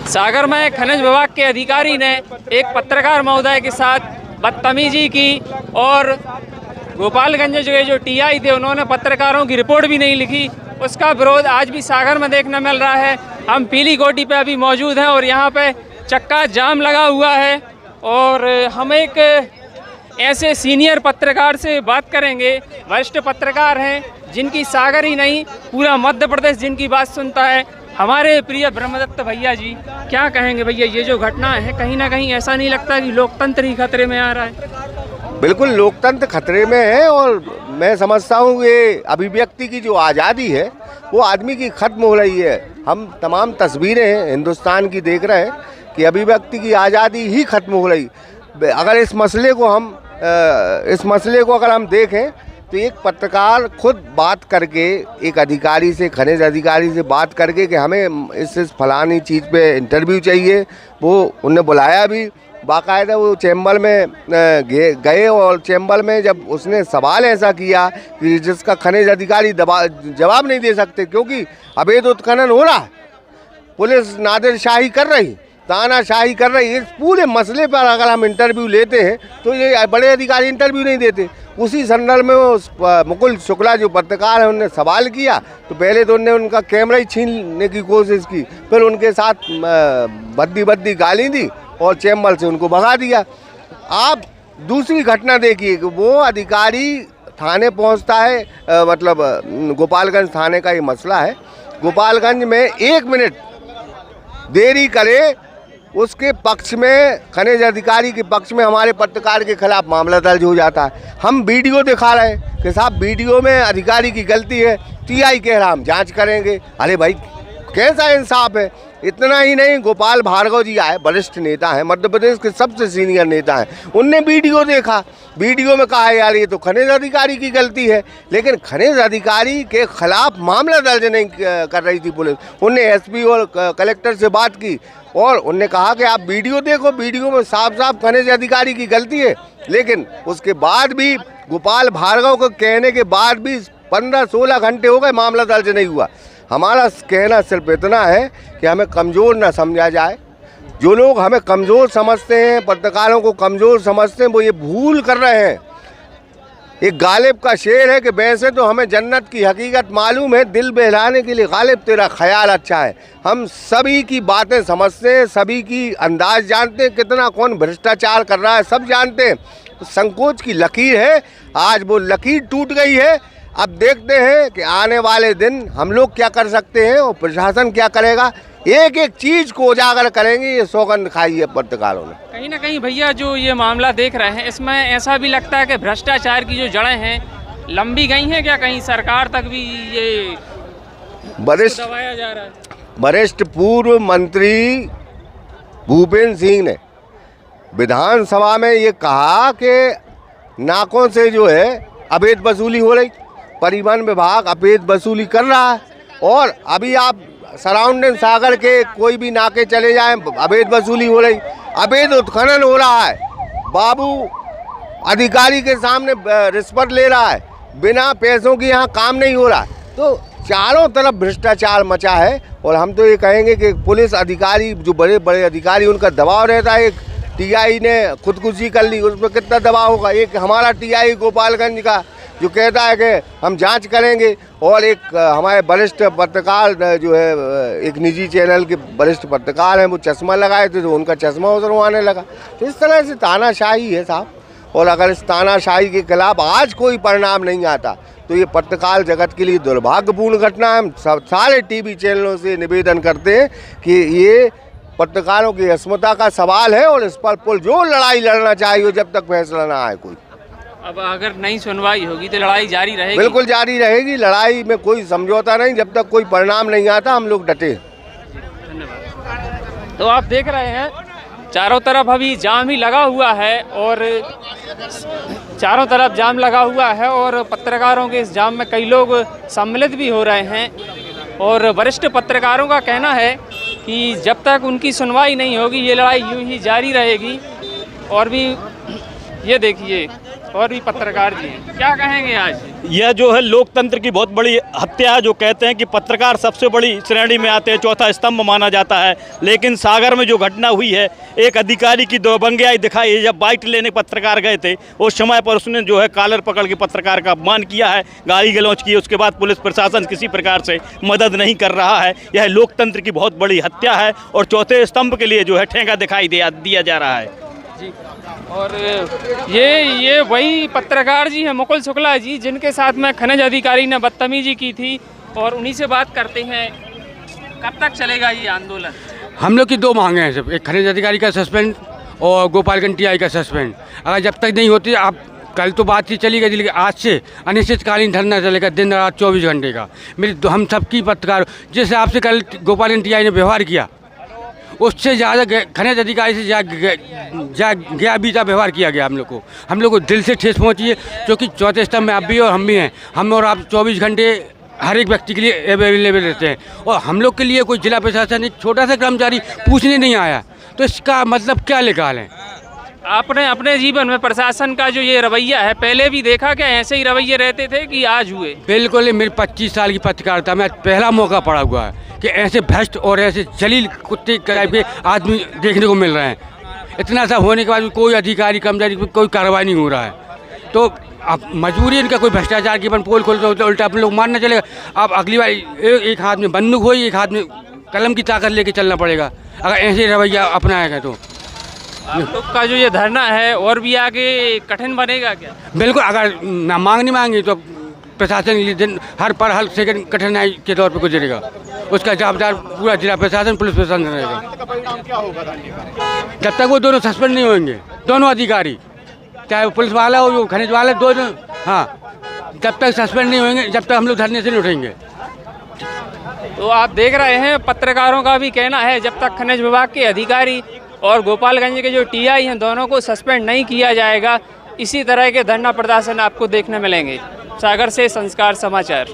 सागर में खनिज विभाग के अधिकारी ने एक पत्रकार महोदय के साथ बदतमीजी की और गोपालगंज जो टीआई थे उन्होंने पत्रकारों की रिपोर्ट भी नहीं लिखी। उसका विरोध आज भी सागर में देखने मिल रहा है। हम पीली कोठी पे अभी मौजूद हैं और यहाँ पे चक्का जाम लगा हुआ है और हम एक ऐसे सीनियर पत्रकार से बात करेंगे, वरिष्ठ पत्रकार हैं जिनकी सागर ही नहीं पूरा मध्य प्रदेश जिनकी बात सुनता है। हमारे प्रिय ब्रह्मदत्त भैया जी, क्या कहेंगे भैया, ये जो घटना है कहीं ना कहीं ऐसा नहीं लगता कि लोकतंत्र ही खतरे में आ रहा है? बिल्कुल लोकतंत्र खतरे में है और मैं समझता हूँ ये अभिव्यक्ति की जो आज़ादी है वो आदमी की खत्म हो रही है। हम तमाम तस्वीरें हिंदुस्तान की देख रहे हैं कि अभिव्यक्ति की आज़ादी ही खत्म हो रही। अगर इस मसले को अगर हम देखें तो एक पत्रकार खुद बात करके एक अधिकारी से, खनिज अधिकारी से बात करके कि हमें इस फलानी चीज़ पे इंटरव्यू चाहिए, वो उनने बुलाया भी बाकायदा। वो चैम्बर में गए और चैम्बर में जब उसने सवाल ऐसा किया कि जिसका खनिज अधिकारी जवाब नहीं दे सकते क्योंकि अवैध उत्खनन हो रहा है, पुलिस नादिरशाही कर रही, तानाशाही कर रही। इस पूरे मसले पर अगर हम इंटरव्यू लेते हैं तो ये बड़े अधिकारी इंटरव्यू नहीं देते। उसी संदर्भ में वो मुकुल शुक्ला जो पत्रकार है उन्होंने सवाल किया तो पहले तो उन्होंने उनका कैमरा ही छीनने की कोशिश की, फिर उनके साथ भद्दी गाली दी और चैम्बर से उनको भगा दिया। आप दूसरी घटना देखिए कि वो अधिकारी थाने पहुंचता है, मतलब गोपालगंज थाने का ये मसला है। गोपालगंज में 1 मिनट देरी करे उसके पक्ष में, खनिज अधिकारी के पक्ष में हमारे पत्रकार के खिलाफ मामला दर्ज हो जाता है। हम वीडियो दिखा रहे हैं कि साहब वीडियो में अधिकारी की गलती है, टीआई कह रहा हम जांच करेंगे। अरे भाई कैसा इंसाफ है। इतना ही नहीं, गोपाल भार्गव जी आए, वरिष्ठ नेता हैं, मध्य प्रदेश के सबसे सीनियर नेता हैं, उनने वीडियो देखा, वीडियो में कहा यार ये तो खनिज अधिकारी की गलती है, लेकिन खनिज अधिकारी के खिलाफ मामला दर्ज नहीं कर रही थी पुलिस। उनने एसपी और कलेक्टर से बात की और उनने कहा कि आप वीडियो देखो, वीडियो में साफ साफ खनिज अधिकारी की गलती है। लेकिन उसके बाद भी गोपाल भार्गव को कहने के बाद भी 15-16 घंटे हो गए, मामला दर्ज नहीं हुआ। हमारा कहना सिर्फ इतना है कि हमें कमज़ोर ना समझा जाए। जो लोग हमें कमज़ोर समझते हैं, पत्रकारों को कमज़ोर समझते हैं, वो ये भूल कर रहे हैं। एक गालिब का शेर है कि वैसे तो हमें जन्नत की हकीकत मालूम है, दिल बहलाने के लिए गालिब तेरा ख्याल अच्छा है। हम सभी की बातें समझते हैं, सभी की अंदाज जानते हैं, कितना कौन भ्रष्टाचार कर रहा है सब जानते हैं। तो संकोच की लकीर है, आज वो लकीर टूट गई है। अब देखते हैं कि आने वाले दिन हम लोग क्या कर सकते हैं और प्रशासन क्या करेगा। एक एक चीज़ को उजागर करेंगे, ये सौगंध खाई है पत्रकारों ने। कहीं ना कहीं भैया जो ये मामला देख रहे हैं इसमें ऐसा भी लगता है कि भ्रष्टाचार की जो जड़ें हैं लंबी गई हैं क्या, कहीं सरकार तक भी ये दबाया जा रहा है? वरिष्ठ पूर्व मंत्री भूपेंद्र सिंह ने विधानसभा में ये कहा कि नाकों से जो है अवैध वसूली हो रही, परिवहन विभाग अवैध वसूली कर रहा है। और अभी आप सराउंडिंग सागर के कोई भी नाके चले जाएं, अवैध वसूली हो रही, अवैध उत्खनन हो रहा है। बाबू अधिकारी के सामने रिश्वत ले रहा है, बिना पैसों की यहाँ काम नहीं हो रहा। तो चारों तरफ भ्रष्टाचार मचा है। और हम तो ये कहेंगे कि पुलिस अधिकारी जो बड़े बड़े अधिकारी उनका दबाव रहता है। एक टीआई ने खुदकुशी कर ली, उस पर कितना दबाव होगा। एक हमारा टीआई गोपालगंज का जो कहता है कि हम जांच करेंगे, और एक हमारे वरिष्ठ पत्रकार जो है, एक निजी चैनल के वरिष्ठ पत्रकार हैं, वो चश्मा लगाए थे तो उनका चश्मा उतरवाने लगा। तो इस तरह से तानाशाही है साहब। और अगर इस तानाशाही के खिलाफ आज कोई परिणाम नहीं आता तो ये पत्रकार जगत के लिए दुर्भाग्यपूर्ण घटना है। हम सारे टीवी चैनलों से निवेदन करते हैं कि ये पत्रकारों की अस्मिता का सवाल है और इस पर जो लड़ाई लड़ना चाहिए जब तक फैसला ना आए कोई। अब अगर नहीं सुनवाई होगी तो लड़ाई जारी रहेगी? बिल्कुल जारी रहेगी, लड़ाई में कोई समझौता नहीं, जब तक कोई परिणाम नहीं आता हम लोग डटे। धन्यवाद। तो आप देख रहे हैं चारों तरफ अभी जाम ही लगा हुआ है और चारों तरफ जाम लगा हुआ है और पत्रकारों के इस जाम में कई लोग सम्मिलित भी हो रहे हैं। और वरिष्ठ पत्रकारों का कहना है कि जब तक उनकी सुनवाई नहीं होगी ये लड़ाई यूं ही जारी रहेगी। और भी ये देखिए और भी पत्रकार जी हैं, क्या कहेंगे आज? यह जो है लोकतंत्र की बहुत बड़ी हत्या है। जो कहते हैं कि पत्रकार सबसे बड़ी श्रेणी में आते हैं, चौथा स्तंभ माना जाता है, लेकिन सागर में जो घटना हुई है, एक अधिकारी की दबंगियाई दिखाई। जब बाइट लेने पत्रकार गए थे उस समय पर उसने जो है कॉलर पकड़ के पत्रकार का अपमान किया है, गाली गलौज की। उसके बाद पुलिस प्रशासन किसी प्रकार से मदद नहीं कर रहा है। यह लोकतंत्र की बहुत बड़ी हत्या है और चौथे स्तंभ के लिए जो है ठेका दिखाई दिया जा रहा है जी। और ये वही पत्रकार जी हैं, मुकुल शुक्ला जी, जिनके साथ में खनिज अधिकारी ने बदतमीजी की थी, और उन्हीं से बात करते हैं। कब तक चलेगा ये आंदोलन? हम लोग की दो मांगे हैं सिर्फ, एक खनिज अधिकारी का सस्पेंड और गोपालगंज टीआई का सस्पेंड। अगर जब तक नहीं होती, आप कल तो बातचीत चली गई, लेकिन आज से अनिश्चितकालीन धरना चलेगा, दिन रात 24 घंटे का। हम सबकी पत्रकार, जिस हिसाब से कल गोपालगंज टीआई ने व्यवहार किया, उससे ज़्यादा खनिज अधिकारी से गया बीता व्यवहार किया गया हम लोग को दिल से ठेस पहुंची है, क्योंकि चौथे स्तंभ में आप भी और हम भी हैं। हम और आप 24 घंटे हर एक व्यक्ति के लिए अवेलेबल रहते हैं, और हम लोग के लिए कोई जिला प्रशासन एक छोटा सा कर्मचारी पूछने नहीं आया, तो इसका मतलब क्या निकाल है? आपने अपने जीवन में प्रशासन का जो ये रवैया है, पहले भी देखा क्या ऐसे ही रवैये रहते थे कि आज हुए? बिल्कुल, मेरी 25 साल की पत्रकारिता में पहला मौका पड़ा हुआ है कि ऐसे भ्रष्ट और ऐसे जलील कुत्ते टाइप के आदमी देखने को मिल रहे हैं। इतना सा होने के बाद भी कोई अधिकारी कर्मचारी पर कोई कार्रवाई नहीं हो रहा है, तो अब मजबूरी इनका कोई भ्रष्टाचार की पोल खोलते होते उल्टा अपने लोग मारना चलेगा। अब अगली बार एक हाथ में बंदूक हो, एक हाथ में कलम की ताकत लेके चलना पड़ेगा अगर ऐसे रवैया अपनाएगा तो। आप लोग का जो ये धरना है और भी आगे कठिन बनेगा क्या? बिल्कुल, अगर ना मांग नहीं मांगी तो प्रशासन के लिए दिन हर सेकंड कठिनाई के तौर पर गुजरेगा। उसका जवाबदार पूरा जिला प्रशासन, पुलिस प्रशासन रहेगा। जब तक वो दोनों सस्पेंड नहीं होंगे, दोनों अधिकारी, चाहे वो पुलिस वाला हो, वो खनिज वाला, दोनों, हाँ, जब तक सस्पेंड नहीं होंगे, जब तक हम लोग धरने से नहीं उठेंगे। तो आप देख रहे हैं, पत्रकारों का भी कहना है, जब तक खनिज विभाग के अधिकारी और गोपालगंज के जो टीआई हैं, दोनों को सस्पेंड नहीं किया जाएगा, इसी तरह के धरना प्रदर्शन आपको देखने मिलेंगे। सागर से संस्कार समाचार।